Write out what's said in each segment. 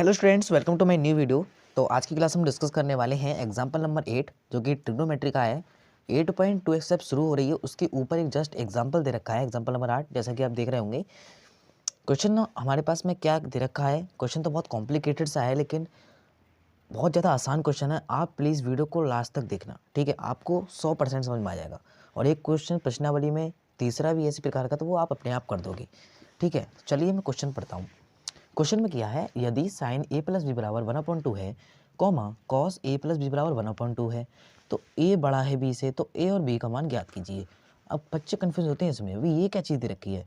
Hello students, welcome to my new video. तो आज की क्लास हम डिस्कस करने वाले हैं एग्जांपल नंबर 8 जो कि ट्रिग्नोमेट्री का है। 8.2 से शुरू हो रही है, उसके ऊपर एक जस्ट एग्जांपल दे रखा है, एग्जांपल नंबर 8। जैसा कि आप देख रहे होंगे क्वेश्चन हमारे पास में क्या दे रखा है। क्वेश्चन तो बहुत कॉम्प्लिकेटेड सा है लेकिन बहुत ज़्यादा आसान क्वेश्चन है। आप प्लीज़ वीडियो को लास्ट तक देखना, ठीक है? आपको 100% समझ में आ जाएगा। और एक क्वेश्चन प्रश्नावली में तीसरा भी इसी प्रकार का, तो वो आप अपने आप कर दोगे, ठीक है? चलिए मैं क्वेश्चन पढ़ता हूँ। क्वेश्चन में किया है, यदि साइन ए प्लस बी बराबर 1/2 है, comma cos A plus B बराबर 1/2 है, तो ए बड़ा है बी से, तो ए और बी का मान ज्ञात कीजिए। अब बच्चे कंफ्यूज होते हैं इसमें, अभी ये क्या चीज़ दे रखी है।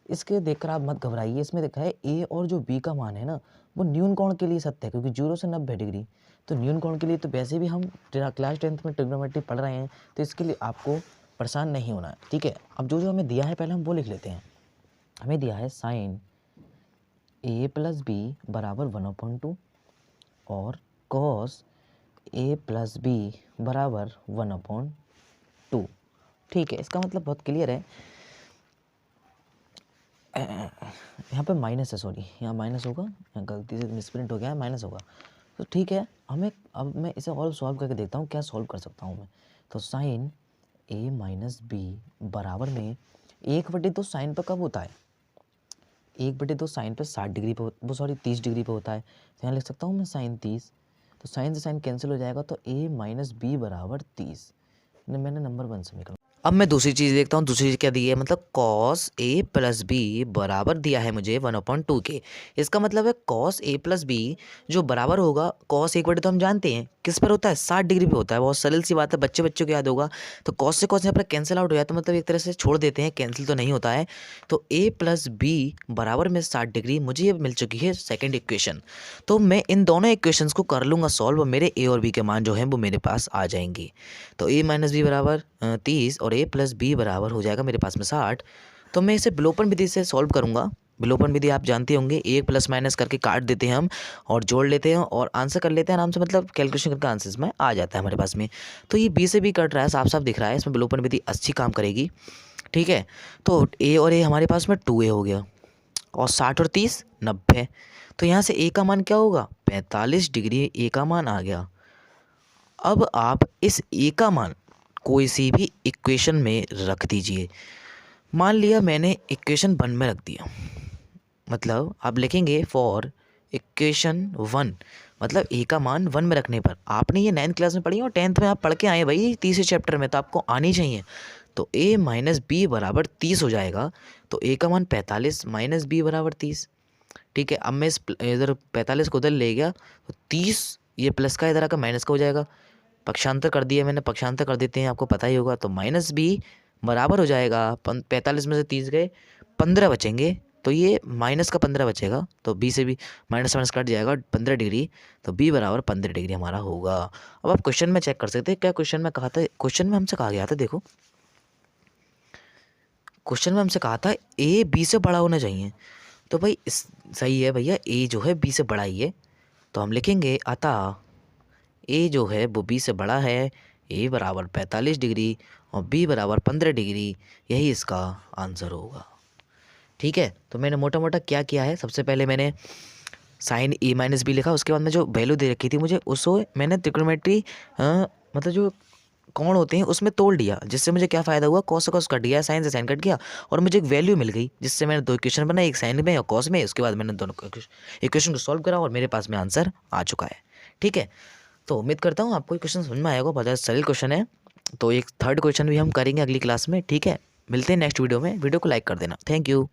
इसके देखकर आप मत घबराइए। इसमें देखा है ए और जो बी का मान है ना, वो न्यून कोण के लिए सत्य है, क्योंकि 0 से 90 डिग्री। तो न्यून कोण के लिए तो वैसे भी हम क्लास 10th में ट्रिग्नोमेट्री पढ़ रहे हैं, तो इसके लिए आपको परेशान नहीं होना है, ठीक है? अब जो जो हमें दिया है पहले हम वो लिख लेते हैं। हमें दिया है साइन ए प्लस बी बराबर 1/2 और कॉस ए प्लस बी बराबर 1/2, ठीक है? इसका मतलब बहुत क्लियर है। यहाँ पे माइनस है, सॉरी, यहाँ माइनस होगा, यहाँ गलती से मिसप्रिंट हो गया है, माइनस होगा। तो ठीक है, हमें अब मैं इसे और सॉल्व करके देखता हूँ क्या सॉल्व कर सकता हूँ मैं। तो साइन ए माइनस बी बराबर में 1/2 साइन पर कब होता है? 1/2 साइन पे 60 डिग्री पे वो सॉरी 30 डिग्री पे होता है। तो यहाँ लिख सकता हूँ मैं साइन 30। तो साइन से साइन कैंसिल हो जाएगा, तो ए माइनस बी बराबर 30। मैंने नंबर 1 से निकाला। अब मैं दूसरी चीज़ देखता हूँ। दूसरी चीज़ क्या दी है, मतलब कॉस ए प्लस बी बराबर दिया है मुझे 1/2 के। इसका मतलब है कॉस ए प्लस बी जो बराबर होगा कॉस 1/2, तो हम जानते हैं किस पर होता है, 60 डिग्री पे होता है। बहुत सरल सी बात है, बच्चों को याद होगा। तो कॉस से कॉस यहाँ पर कैंसिल आउट हो जाता है, मतलब एक तरह से छोड़ देते हैं, कैंसिल तो नहीं होता है। तो ए प्लस बी बराबर में 60 डिग्री, मुझे ये मिल चुकी है सेकेंड इक्वेशन। तो मैं इन दोनों इक्वेशंस को कर लूँगा सॉल्व, और मेरे ए और बी के मान जो हैं वो मेरे पास आ जाएंगे। तो ए माइनस बी बराबर 30 और ए प्लस बी बराबर हो जाएगा मेरे पास में 60। तो मैं इसे विलोपन विधि से सॉल्व करूँगा। विलोपन विधि आप जानते होंगे, एक प्लस माइनस करके काट देते हैं हम और जोड़ लेते हैं और आंसर कर लेते हैं आराम से, मतलब कैलकुलेशन करके आंसर में आ जाता है हमारे पास में। तो ये बी से बी कट रहा है, साफ साफ दिख रहा है, इसमें विलोपन विधि अच्छी काम करेगी, ठीक है? तो ए और ए हमारे पास में 2a हो गया, और 60 और 30 90। तो यहाँ से ए का मान क्या होगा, 45 डिग्री ए का मान आ गया। अब आप इस ए का मान कोई सी भी इक्वेशन में रख दीजिए। मान लिया मैंने इक्वेशन 1 में रख दिया, मतलब आप लिखेंगे फॉर इक्वेशन 1, मतलब ए का मान 1 में रखने पर। आपने ये 9th क्लास में पढ़ी और 10th में आप पढ़ के आए भाई, तीसरे चैप्टर में, तो आपको आनी चाहिए। तो a माइनस बी बराबर 30 हो जाएगा। तो a का मान 45 माइनस बी बराबर 30, ठीक है? अब मैं इस इधर 45 को उधर ले गया, तो 30 ये प्लस का इधर आकर माइनस का हो जाएगा। पक्षांतर कर दिया मैंने, पक्षांतर कर देते हैं, आपको पता ही होगा। तो माइनस बी बराबर हो जाएगा 45 में से 30 गए, 15 बचेंगे। तो ये माइनस का 15 बचेगा, तो बी से भी माइनस माइनस कट जाएगा, 15 डिग्री। तो बी बराबर 15 डिग्री हमारा होगा। अब आप क्वेश्चन में चेक कर सकते हैं, क्या क्वेश्चन में कहा था, क्वेश्चन में हमसे कहा गया था, देखो क्वेश्चन में हमसे कहा था ए बी से बड़ा होना चाहिए। तो भाई सही है भैया, ए जो है बी से बड़ा ही है। तो हम लिखेंगे अतः ए जो है वो बी से बड़ा है, ए बराबर 45 डिग्री और बी बराबर 15 डिग्री, यही इसका आंसर होगा, ठीक है? तो मैंने मोटा मोटा क्या किया है, सबसे पहले मैंने साइन ए माइनस बी लिखा, उसके बाद में जो वैल्यू दे रखी थी मुझे उसको मैंने त्रिकोणमिति मतलब जो कोण होते हैं उसमें तोड़ दिया, जिससे मुझे क्या फ़ायदा हुआ, कॉस से कॉस कट गया, साइन से साइन कट गया, और मुझे एक वैल्यू मिल गई, जिससे मैंने 2 इक्वेशन बनाई, एक साइन में और कॉस में। उसके बाद मैंने दोनों इक्वेशन को सॉल्व करा और मेरे पास में आंसर आ चुका है, ठीक है? तो उम्मीद करता हूँ आपको ये क्वेश्चन समझ में आएगा, बहुत ज़्यादा सरल क्वेश्चन है। तो एक थर्ड क्वेश्चन भी हम करेंगे अगली क्लास में, ठीक है? मिलते हैं नेक्स्ट वीडियो में, वीडियो को लाइक कर देना। Thank you.